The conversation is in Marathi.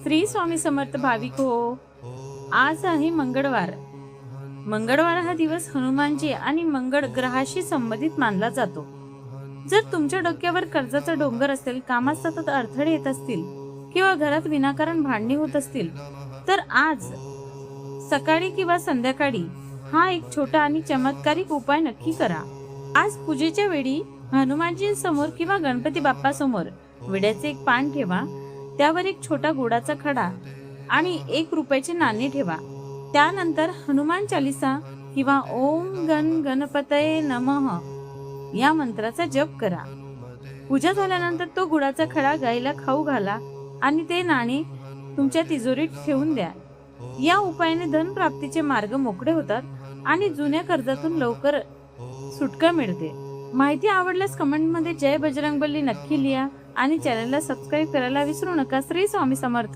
श्री स्वामी समर्थ भाविक हो. आज आहे मंगळवार. मंगळवार हा दिवस हनुमानजी आणि मंगळ ग्रहाशी संबंधित मानला जातो. जर तुमच्या डोक्यावर कर्जाचा डोंगर असेल, कामात सतत अडथळे येत असतील किंवा घरात विनाकारण भांडणे होत असतील, तर आज सकाळी किंवा संध्याकाळी हा एक छोटा आणि चमत्कारिक उपाय नक्की करा. आज पूजेच्या वेळी हनुमानजी समोर किंवा गणपती बाप्पा समोर विड्याचे एक पान ठेवा. त्यावर एक छोटा गुळाचा खडा आणि 1 रुपयाचे नाणे ठेवा. त्यानंतर हनुमान चालीसा किंवा ओम गण गणपतये नमः या मंत्राचा जप करा. पूजा झाल्यानंतर तो गुळाचा खडा गायीला खाऊ घाला आणि ते नाणे तुमच्या तिजोरीत ठेवून द्या. या उपायाने धन प्राप्तीचे मार्ग मोकळे होतात आणि जुन्या कर्जातून लवकर सुटका मिळते. माहिती आवडल्यास कमेंटमध्ये जय बजरंगबली नक्की लिहा आणि चॅनलला सबस्क्राईब करायला विसरू नका. श्री स्वामी समर्थ.